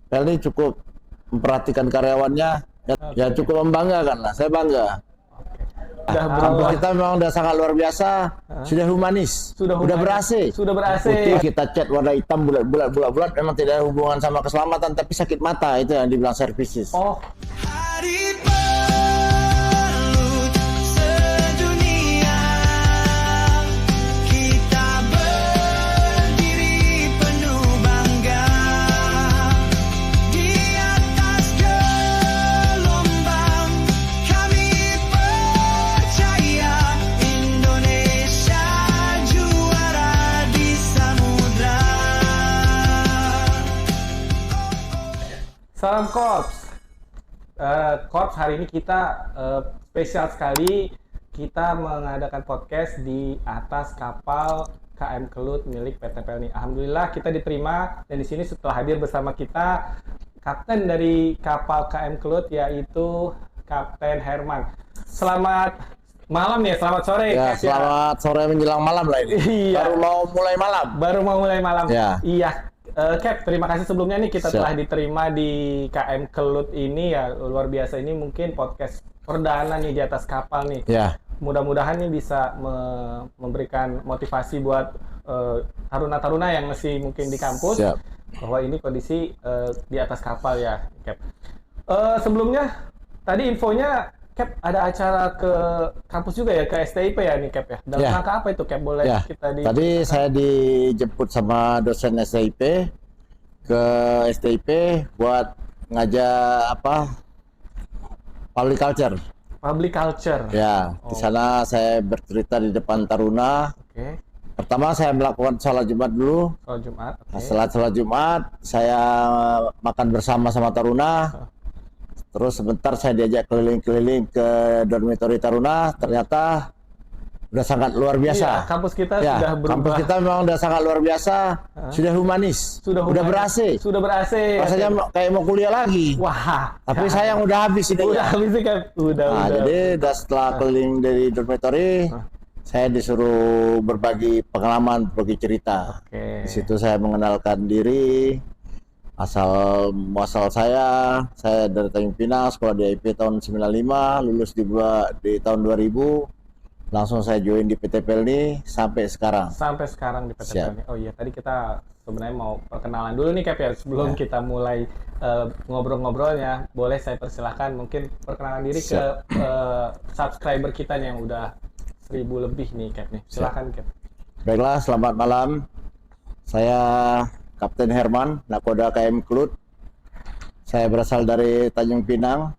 Pelni cukup memperhatikan karyawannya, ya cukup membanggakan lah. Saya bangga. Kampus kita memang udah sangat luar biasa, sudah humanis, udah ber-AC. Putih kita cat warna hitam bulat, memang tidak ada hubungan sama keselamatan, tapi sakit mata itu yang dibilang services. Oh. Salam Korps. Korps, hari ini kita spesial sekali. Kita mengadakan podcast di atas kapal KM Kelut milik PT Pelni. Alhamdulillah kita diterima, dan di sini setelah hadir bersama kita kapten dari kapal KM Kelut, yaitu Kapten Herman. Selamat malam ya, selamat sore. Ya, selamat sore menjelang malam lah ini. Iya. Baru mau mulai malam. Ya. Iya. Cap, terima kasih sebelumnya nih kita telah diterima di KM Kelut ini ya, luar biasa. Ini mungkin podcast perdana nih di atas kapal nih. Ya. Mudah-mudahan ini bisa memberikan motivasi buat taruna-taruna yang masih mungkin di kampus. Siap. Bahwa ini kondisi di atas kapal ya, Cap. Sebelumnya tadi infonya Cap ada acara ke kampus juga ya, ke STIP ya nih Cap ya. Dalam rangka apa itu Cap? Boleh kita Tadi saya dijemput sama dosen STIP ke STIP buat ngajar public culture. Public culture. Ya, di sana saya bercerita di depan taruna. Oke. Pertama saya melakukan sholat Jumat dulu. Sholat Jumat. Okay. Setelah sholat Jumat saya makan bersama sama taruna. Terus sebentar saya diajak keliling-keliling ke dormitory taruna, ternyata udah sangat luar biasa. Iya, kampus kita sudah berubah. Kampus kita memang udah sangat luar biasa, sudah humanis, udah ber-AC. Rasanya kayak mau kuliah lagi. Wah. Tapi sayang udah habis ini. Udah habis kan? Udah. Jadi setelah keliling dari dormitory, saya disuruh berbagi pengalaman, berbagi cerita. Oke. Di situ saya mengenalkan diri. Asal muasal saya dari Tanjung Pinang, sekolah di IP tahun 95, lulus di tahun 2000, langsung saya join di PT Pelni sampai sekarang. Sampai sekarang di PT Pelni. Oh iya, tadi kita sebenarnya mau perkenalan dulu nih Cap ya, sebelum kita mulai ngobrol-ngobrolnya. Boleh saya persilahkan mungkin perkenalan diri ke subscriber kita nih yang udah 1000 lebih nih Cap nih. Silakan Cap. Baiklah, selamat malam. Saya Kapten Herman, Nakoda KM Kelut. Saya berasal dari Tanjung Pinang,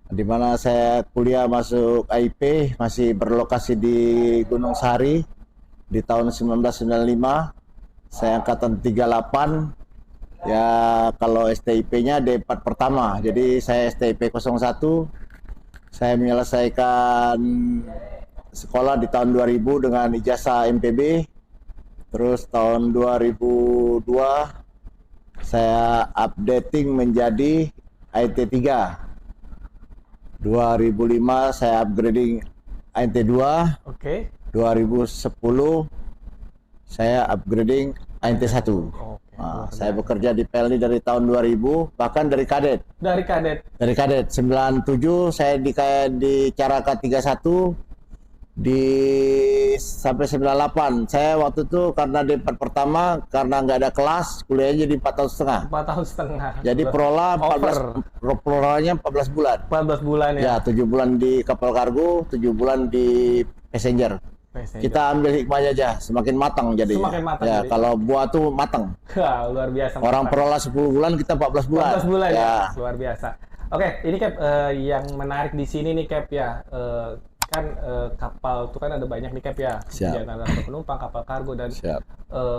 di mana saya kuliah masuk IP, masih berlokasi di Gunung Sahari di tahun 1995. Saya angkatan 38. Ya, kalau STIP-nya D4 pertama. Jadi saya STIP 01. Saya menyelesaikan sekolah di tahun 2000 dengan ijazah MPB. Terus tahun 2002 saya updating menjadi IT3. 2005 saya upgrading IT2. Oke. 2010 saya upgrading IT1. Saya bekerja di Pelni dari tahun 2000, bahkan dari kadet. Dari kadet 97 saya di Caraka 31. Sampai 98. Saya waktu itu karena D4 pertama, karena nggak ada kelas, kuliahnya jadi 4 tahun setengah. 4 tahun setengah. Jadi prolanya 14 bulan. 14 bulan ya. Ya, 7 bulan di kapal kargo, 7 bulan di passenger. Kita ambil hikmahnya aja, semakin matang jadinya. Semakin matang. Ya, kalau buah tuh matang. Luar biasa. Orang prola 10 bulan, kita 14 bulan. 14 bulan ya. Luar biasa. Oke, ini Cap, yang menarik di sini nih Cap ya. Kan kapal itu kan ada banyak nih Cap ya, antara penumpang, kapal kargo, dan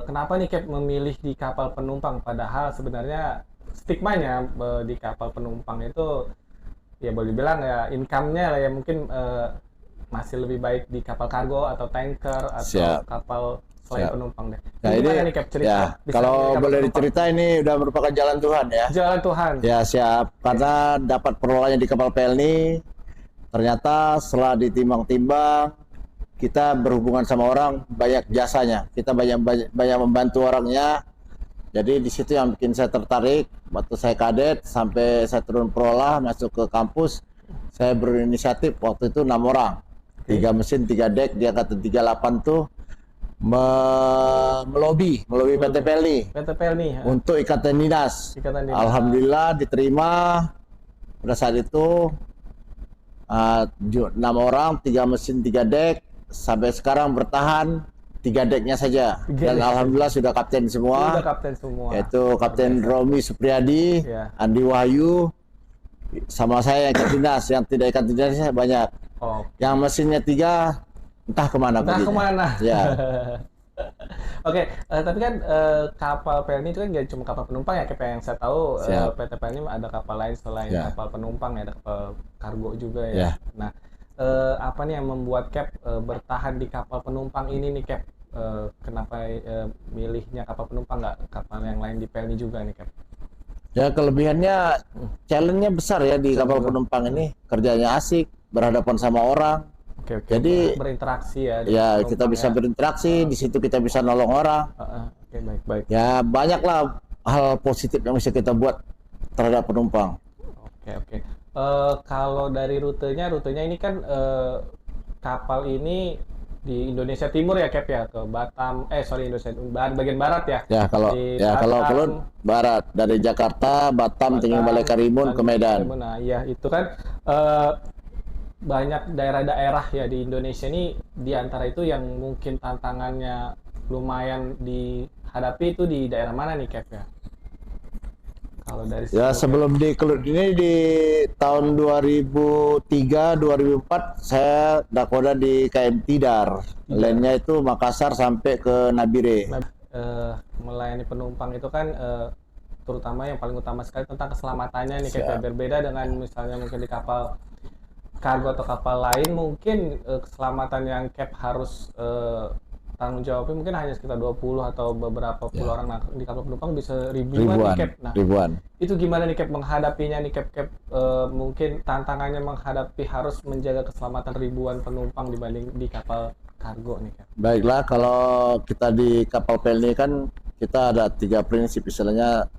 kenapa nih Cap memilih di kapal penumpang, padahal sebenarnya stigmanya di kapal penumpang itu ya boleh bilang ya income-nya lah ya mungkin masih lebih baik di kapal kargo atau tanker atau kapal selain penumpang deh. Nah, ini nih Cap cerita. Ya, kalau boleh dicerita, ini udah merupakan jalan Tuhan ya. Jalan Tuhan. Ya siap, karena dapat perolanya di kapal Pelni. Ternyata setelah ditimbang-timbang, kita berhubungan sama orang, banyak jasanya. Kita banyak membantu orangnya. Jadi di situ yang bikin saya tertarik. Waktu saya kadet sampai saya turun prola masuk ke kampus, saya berinisiatif waktu itu 6 orang, 3 mesin 3 dek di angkatan 38 tuh melobi PT PLNI untuk ikatan dinas. Alhamdulillah diterima pada saat itu. 6 orang, 3 mesin 3 dek, sampai sekarang bertahan 3 deknya saja. Dan alhamdulillah sudah kapten semua. Yaitu Kapten Romi Supriyadi, Andi Wahyu, sama saya yang ikat dinas. Yang tidak ikat dinasnya banyak. Yang mesinnya 3 entah kemana. Ya. Oke, tapi kan kapal PLNI itu kan nggak cuma kapal penumpang ya, kayak yang saya tahu PT PLNI ada kapal lain selain kapal penumpang ya, ada kapal kargo juga ya. Nah, apa nih yang membuat Cap bertahan di kapal penumpang ini nih Cap? Kenapa milihnya kapal penumpang nggak kapal yang lain di PLNI juga nih Cap? Ya kelebihannya, challenge-nya besar ya di kapal penumpang ini, kerjanya asik, berhadapan sama orang. Jadi berinteraksi ya. Ya kita bisa berinteraksi di situ, kita bisa nolong orang. Baik. Ya banyaklah hal positif yang bisa kita buat terhadap penumpang. Oke. Kalau dari rutenya ini kan kapal ini di Indonesia Timur ya Cap ya, ke Batam. Indonesia bagian barat ya. Kalau keluar barat dari Jakarta, Batam, tinggal balik Karimun ke Medan. Nah, iya itu kan banyak daerah-daerah ya di Indonesia ini, di antara itu yang mungkin tantangannya lumayan dihadapi itu di daerah mana nih Cap ya? Kalau dari sebelum di Kelut ini di tahun 2003-2004 saya nakoda di KM Tidar. Lainnya itu Makassar sampai ke Nabire. Melayani penumpang itu kan terutama yang paling utama sekali tentang keselamatannya nih Cap. Berbeda dengan misalnya mungkin di kapal kargo atau kapal lain, mungkin keselamatan yang Cap harus tanggung jawabnya mungkin hanya sekitar 20 atau beberapa puluh orang. Nah, di kapal penumpang bisa ribuan nih Cap. Nah, itu gimana nih Cap menghadapinya nih Cap? Mungkin tantangannya menghadapi harus menjaga keselamatan ribuan penumpang dibanding di kapal kargo nih Cap. Baiklah, kalau kita di kapal PLNI kan kita ada 3 prinsip istilahnya,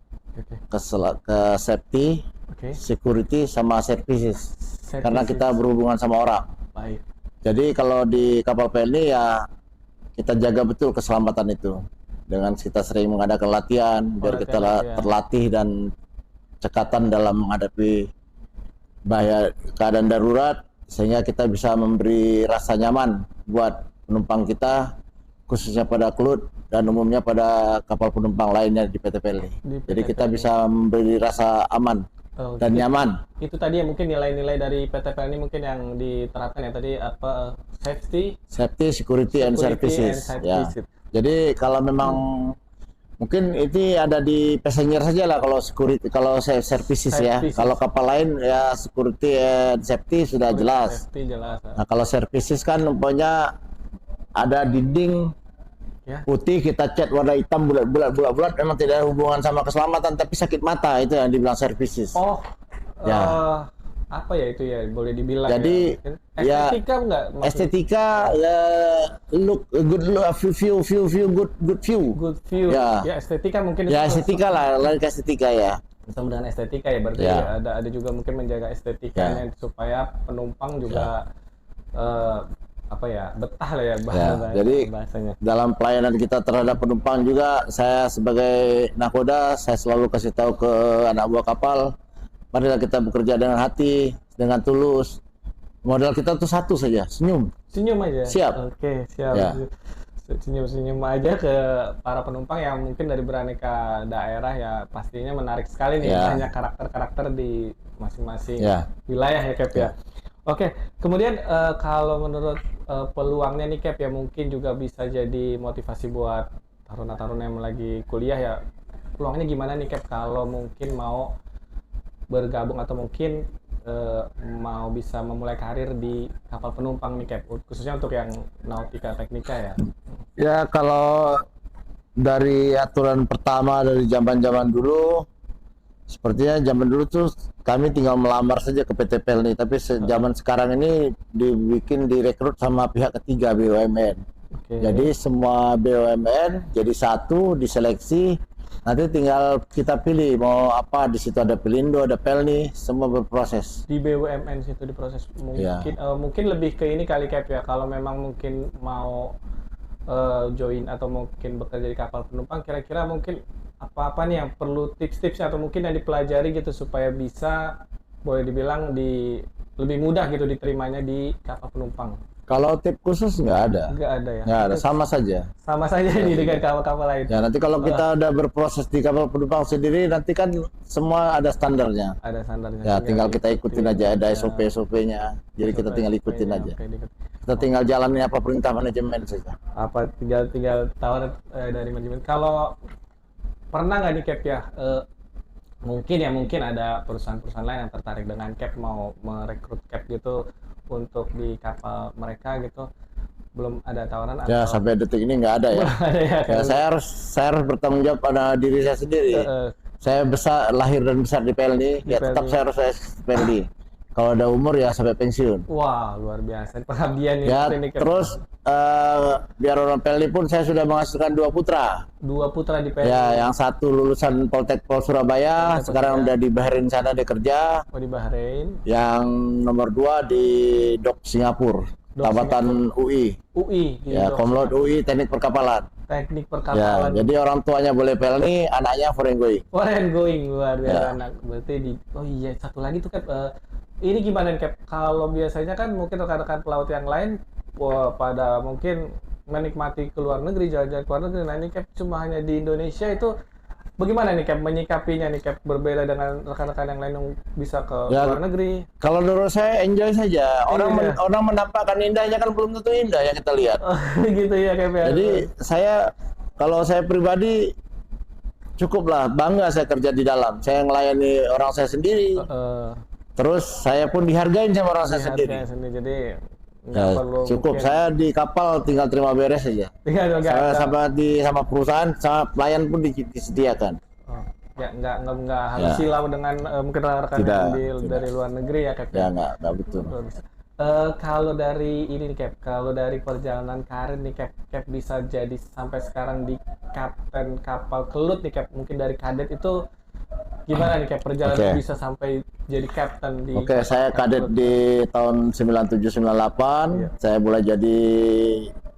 ke safety, security, sama services. Karena kita berhubungan sama orang. Baik. Jadi kalau di kapal PLNI ya kita jaga betul keselamatan itu dengan kita sering mengadakan latihan biar kita terlatih dan cekatan dalam menghadapi bahaya keadaan darurat, sehingga kita bisa memberi rasa nyaman buat penumpang kita, khususnya pada Kelut dan umumnya pada kapal penumpang lainnya di PT PLNI. Jadi kita bisa memberi rasa aman dan nyaman. Itu tadi ya mungkin nilai-nilai dari PT PLNI mungkin yang diterapkan ya tadi, apa, safety, security and services. Ya. Jadi kalau memang mungkin itu ada di passenger saja lah kalau security, kalau services ya. Kalau kapal lain ya security and safety sudah jelas. Nah, kalau services kan pokoknya ada dinding putih, kita cat warna hitam bulat memang tidak ada hubungan sama keselamatan tapi sakit mata, itu yang dibilang services. Apa ya itu ya boleh dibilang. Jadi estetika enggak? Estetika look good view. Ya estetika mungkin. Ya estetika lah, lain ke estetika ya. Sama dengan estetika ya berarti ada juga mungkin menjaga estetikanya supaya penumpang juga betah lah ya, jadi bahasanya. Dalam pelayanan kita terhadap penumpang juga, saya sebagai nakoda saya selalu kasih tahu ke anak buah kapal, marilah kita bekerja dengan hati, dengan tulus. Modal kita tuh satu saja, senyum aja. Siap. Oke, siap. Senyum aja ke para penumpang yang mungkin dari beraneka daerah ya, pastinya menarik sekali nih banyak karakter-karakter di masing-masing wilayah ya Cap ya. Oke, kemudian kalau menurut peluangnya nih Cap ya, mungkin juga bisa jadi motivasi buat taruna-taruna yang lagi kuliah ya. Peluangnya gimana nih Cap kalau mungkin mau bergabung atau mungkin mau bisa memulai karir di kapal penumpang nih Cap, khususnya untuk yang nautika teknika ya? Ya kalau dari aturan pertama dari zaman-zaman dulu, sepertinya zaman dulu tuh kami tinggal melamar saja ke PT PLNI, tapi zaman sekarang ini direkrut sama pihak ketiga, BUMN. Jadi semua BUMN jadi satu, diseleksi, Nanti tinggal kita pilih mau apa, di situ ada Pelindo, ada Pelni, semua berproses. Di BUMN situ diproses. Mungkin Ya. mungkin lebih ke ini kali Cap ya, kalau memang mungkin mau join atau mungkin bekerja di kapal penumpang, kira-kira mungkin apa-apa nih yang perlu tips-tips atau mungkin yang dipelajari gitu supaya bisa boleh dibilang lebih mudah gitu diterimanya di kapal penumpang. Kalau tip khusus nggak ada. Nggak ada ya? Nggak ada, sama saja. Sama saja nih dengan kapal-kapal lain. Ya nanti kalau kita udah berproses di kapal penumpang sendiri, nanti kan semua ada standarnya. Ada standarnya. Ya tinggal kita ikutin aja, ada SOP-nya. Jadi kita tinggal ikutin aja. Kita tinggal jalanin apa perintah manajemen saja. Apa tinggal tawar dari manajemen. Kalau pernah nggak nih Cap ya? Mungkin ada perusahaan-perusahaan lain yang tertarik dengan Cap, mau merekrut Cap gitu untuk di kapal mereka gitu. Belum ada tawaran Ya atau sampai detik ini nggak ada ya. ada ya, Ya, saya harus bertanggung jawab pada diri saya sendiri. Saya lahir dan besar di PLD, ya tetap saya harus PLD. Kalau ada umur ya sampai pensiun. Wah, luar biasa pengabdian Ya, ini Cap. terus biar orang PLD pun saya sudah menghasilkan 2 putra. 2 putra di PLN. Ya, yang satu lulusan Poltek Pol Surabaya, sekarang udah di Bahrain sana dia kerja. Oh, di Bahrain. Yang nomor 2 di Dok Singapura, Tabatan UI. UI di Ya, Dok Komlot UI Teknik Perkapalan. Teknik Ya, perkapalan. jadi orang tuanya boleh PLN, anaknya foreign going. Foreign going, luar biasa Ya. anak. Berarti oh iya, satu lagi tuh Cap, ini gimana Cap? Kalau biasanya kan mungkin rekan-rekan pelaut yang lain pada mungkin menikmati ke luar negeri, jalan-jalan ke luar negeri. Nah ini Cap cuma hanya di Indonesia, itu bagaimana nih Cap menyikapinya nih Cap, berbeda dengan rekan-rekan yang lain yang bisa ke Ya, luar negeri? Kalau menurut saya enjoy saja. Orang menampakkan indahnya kan belum tentu indah yang kita lihat. Gitu ya Cap ya. Jadi kalau saya pribadi cukuplah bangga saya kerja di dalam. Saya melayani orang saya sendiri. Terus saya pun dihargain sama orang saya sendiri. Jadi nggak Ya, perlu cukup. mungkin- Saya di kapal tinggal terima beres saja. Tinggal Saya sama perusahaan, sama pelayan pun disediakan. nggak harus Ya. silau dengan mungkin rekan-rekan Tidak, yang tidak. dari luar negeri ya Cap. Ya nggak betul. Kalau dari ini nih Cap, kalau dari perjalanan karir nih Cap bisa jadi sampai sekarang di kapten kapal Kelut nih Cap, mungkin dari kadet itu gimana nih Cap perjalanan bisa sampai jadi kapten di Oke, saya kadet di tahun 97-98. Saya mulai jadi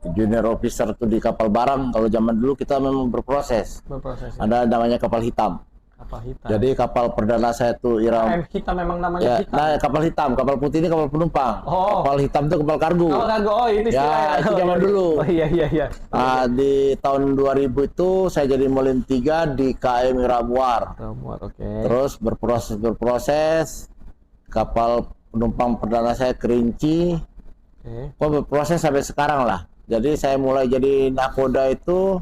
junior officer tuh di kapal barang. Kalau zaman dulu kita memang berproses. berproses ya? Ada namanya kapal hitam. Kapal hitam. Jadi kapal perdana saya tuh Iram. Hitam memang namanya Ya, hitam. nah kapal hitam, kapal putih ini kapal penumpang. Oh. Kapal hitam itu kapal kargo. Oh kargo, ini Ya, istilahnya. itu zaman dulu. Oh iya. Nah, di tahun 2000 itu saya jadi Molim 3 di KM Iramuar. Oke. Terus berproses. Kapal penumpang perdana saya Kerinci. Kok berproses sampai sekarang lah. Jadi saya mulai jadi nakoda itu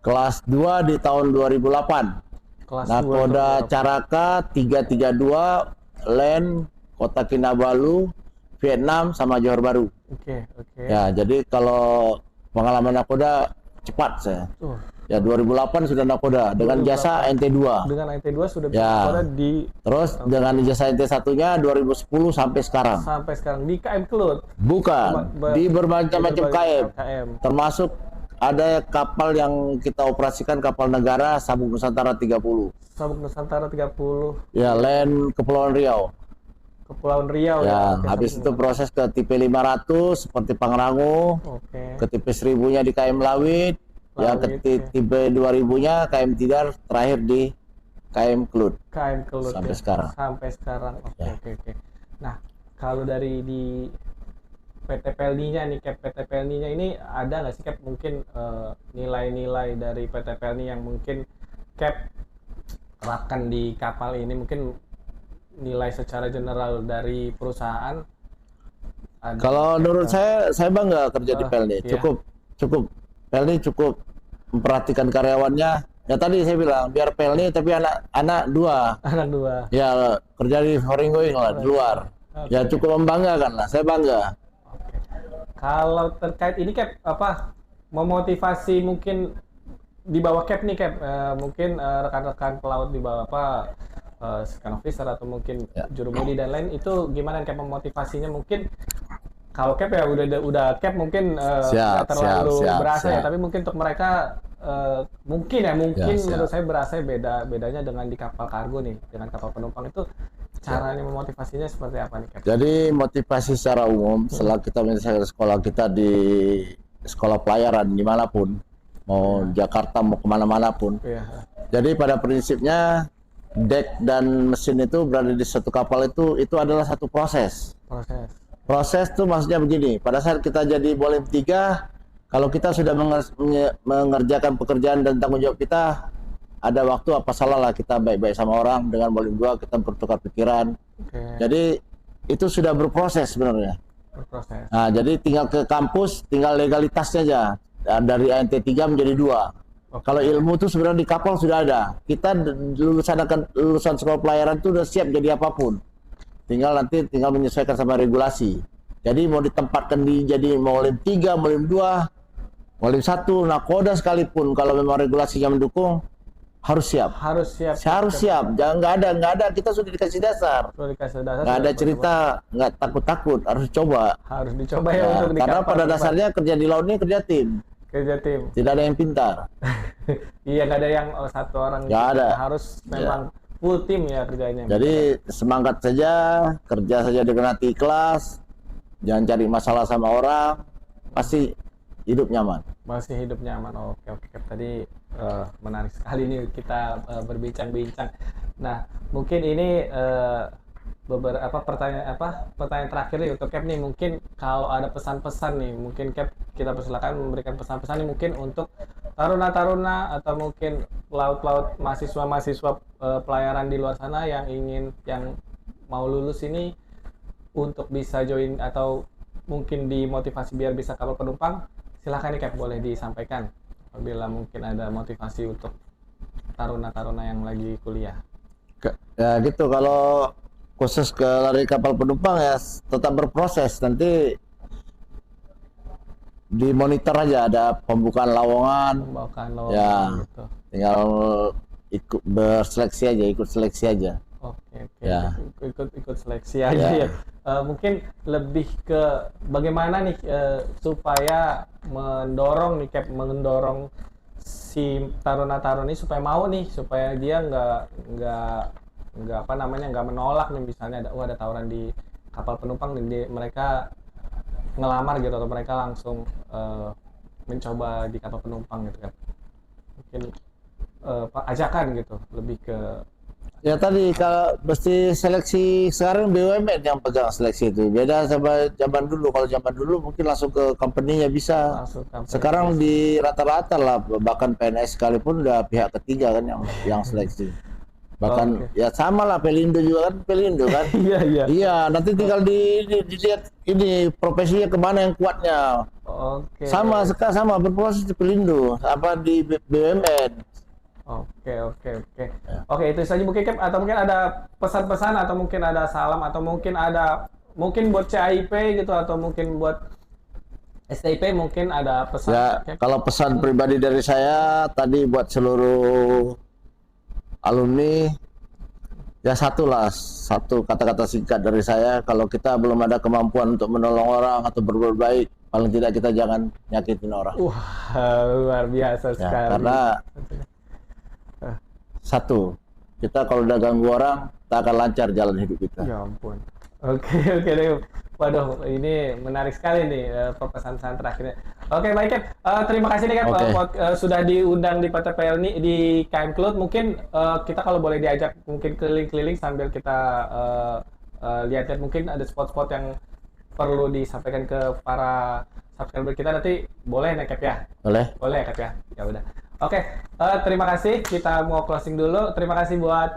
kelas 2 di tahun 2008. Kelas Nakoda Caraka 332 Land Kota Kinabalu, Vietnam sama Johor Baru. Oke. Ya, jadi kalau pengalaman nakoda cepat saya. Ya 2008 sudah nakoda dengan jasa NT2. Dengan NT2 sudah bisa Ya. nakoda di Terus dengan jasa NT1-nya 2010 sampai sekarang. di KM Kelut. Bukan, di bermacam-macam KM. Termasuk ada kapal yang kita operasikan, kapal negara Sabuk Nusantara 30. Sabuk Nusantara 30. Ya, land Kepulauan Riau. Kepulauan Riau Ya, Oke, habis Sabuk itu proses ke tipe 500 seperti Pangrango, Oke. ke tipe 1000-nya di KM Lawit, yang ke tipe 2000-nya KM Tidar, terakhir di KM Kelut. KM Kelut Sampai ya. sekarang. Sampai sekarang. Oke, Ya. oke. Nah, kalau dari di PT PLNI-nya nih, Cap, PT PLNI-nya ini ada nggak sih Cap mungkin nilai-nilai dari PT PLNI yang mungkin Cap terapkan di kapal ini, mungkin nilai secara general dari perusahaan? Ada. Kalau menurut saya bangga kerja di PLNI. iya. Cukup. PLNI cukup memperhatikan karyawannya. Ya tadi saya bilang biar PLNI tapi anak 2. Anak 2. Ya kerja di foreign going lah di luar. Ya cukup membanggakan lah. Saya bangga. Oke. Kalau terkait ini Cap, memotivasi mungkin di bawah Cap nih Cap, mungkin rekan-rekan pelaut di bawah second officer atau mungkin jurumudi dan lain itu gimana Cap memotivasinya? Mungkin kalau Cap ya udah Cap mungkin nggak terlalu berasa ya, tapi mungkin untuk mereka mungkin siap. menurut saya berasa bedanya dengan di kapal kargo nih, dengan kapal penumpang itu caranya memotivasinya seperti apa nih, Cap? Jadi motivasi secara umum setelah kita menyelesaikan sekolah kita di sekolah pelayaran dimanapun, mau Jakarta mau kemana-mana pun. Iya. Jadi pada prinsipnya dek dan mesin itu berada di satu kapal itu adalah satu proses. Proses tuh maksudnya begini, pada saat kita jadi bolim 3, kalau kita sudah mengerjakan pekerjaan dan tanggung jawab kita, ada waktu apa salah lah kita baik-baik sama orang, dengan bolim 2 kita bertukar pikiran. Jadi itu sudah berproses sebenarnya. Nah, jadi tinggal ke kampus, tinggal legalitasnya aja. Dari ANT 3 menjadi 2. Kalau ilmu itu sebenarnya di kapal sudah ada. Kita lulusan sekolah pelayaran itu sudah siap jadi apapun. Tinggal menyesuaikan sama regulasi. Jadi mau ditempatkan jadi bolim 3, bolim 2, bolim 1, nakoda sekalipun, kalau memang regulasinya mendukung, harus siap. Harus siap. Jangan nggak ada. Kita sudah dikasih dasar. Nggak ada cerita, nggak takut. Harus coba. Harus dicoba ya untuk di karena kapal. pada dasarnya kerja di laut ini kerja tim. Tidak ada yang pintar. Iya, nggak ada yang satu orang. Nggak ada. Harus memang full tim ya kerjanya. Jadi semangat saja, kerja saja dengan hati ikhlas. Jangan cari masalah sama orang. Pasti hidup nyaman. Masih hidup nyaman. Oke. Tadi menarik sekali nih kita berbincang-bincang. Nah, mungkin ini beberapa pertanyaan terakhir nih untuk Cap nih. Mungkin kalau ada pesan-pesan nih, mungkin Cap kita persilakan memberikan pesan-pesan nih, mungkin untuk taruna-taruna atau mungkin pelaut-pelaut mahasiswa pelayaran di luar sana yang mau lulus ini untuk bisa join atau mungkin dimotivasi biar bisa kapal penumpang. Silakan nih Cap, boleh disampaikan apabila mungkin ada motivasi untuk taruna-taruna yang lagi kuliah. Ya gitu, kalau khusus ke lari kapal penumpang ya tetap berproses, nanti dimonitor aja, ada pembukaan lowongan ya, gitu. Tinggal ikut seleksi aja. Oke. Ya. Ikut seleksi aja ya. Mungkin lebih ke bagaimana nih supaya mendorong mendorong si taruna-taruna ini supaya mau nih, supaya dia nggak menolak nih, misalnya ada tawaran di kapal penumpang dan mereka ngelamar gitu, atau mereka langsung mencoba di kapal penumpang gitu kan. Mungkin ajakan gitu, lebih ke ya tadi, kalau mesti seleksi sekarang BUMN yang pegang seleksi itu, beda sama zaman dulu. Kalau zaman dulu mungkin langsung ke company-nya bisa. Sekarang di rata-rata lah, bahkan PNS sekalipun udah pihak ketiga kan yang seleksi. Bahkan ya sama lah, Pelindo juga kan, iya, nanti tinggal dilihat ini profesinya kemana yang kuatnya. Sama berproses di Pelindo apa di BUMN. Oke, itu saja mungkin Cap, atau mungkin ada pesan-pesan, atau mungkin ada salam, atau mungkin buat CIP gitu, atau mungkin buat STIP, mungkin ada pesan. Ya, Cap. Kalau pesan pribadi dari saya tadi buat seluruh alumni, ya satu kata-kata singkat dari saya, kalau kita belum ada kemampuan untuk menolong orang atau berbuat baik, paling tidak kita jangan nyakitin orang. Luar biasa sekali. Karena satu, kita kalau udah ganggu orang, tak akan lancar jalan hidup kita. Ya ampun. Oke. Waduh, ini menarik sekali nih pesan-pesan terakhirnya. Oke, baik Cap. Terima kasih nih Cap, sudah diundang di PTPL ini di KM Cloud. Mungkin kita kalau boleh diajak mungkin keliling-keliling sambil kita lihat mungkin ada spot-spot yang perlu disampaikan ke para subscriber kita, nanti boleh nih Cap ya? Boleh ya Cap ya? Ya udah. Oke, terima kasih. Kita mau closing dulu. Terima kasih buat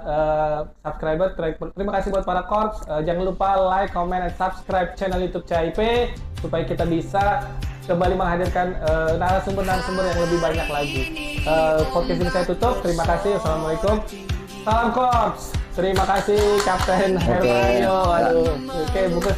subscriber. Terima kasih buat para korps. Jangan lupa like, comment, dan subscribe channel YouTube CIP supaya kita bisa kembali menghadirkan narasumber-narasumber yang lebih banyak lagi. Podcast ini saya tutup. Terima kasih. Assalamualaikum. Salam korps. Terima kasih Kapten Hermanio. Aduh. Oke, buka.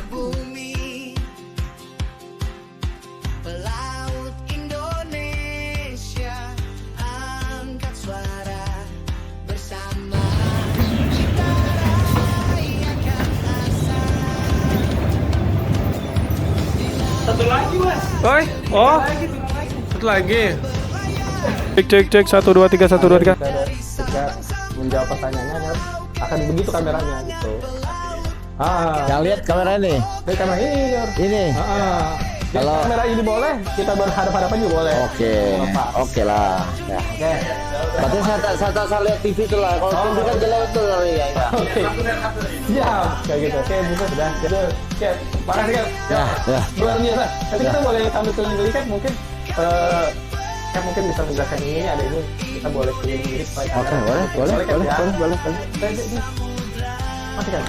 Satu lagi, Mas. Satu lagi. Cek 1 2 3 1 2 3. Ketika menjawab pertanyaannya Cap, akan begitu kameranya gitu. Yang lihat kamera ini. Dari kamera ini, Cap. Ini. Kalau kamera ini boleh, kita berhadapan-hadapan juga boleh. Oke lah. Ya. Oke. Berarti saya tak lihat TV itu lah. Kalau TV kan jelek betul ya. Oke. Siap, kayak gitu. Oke, buka sudah. Jadi, oke, makasih Cap. Ya. Luar biasa. Nanti kita boleh sambil keliling Cap, mungkin Cap mungkin bisa menjelaskan ini, ada ini, kita boleh keliling dikit. Oke, boleh. Cap, ya. Masih kan?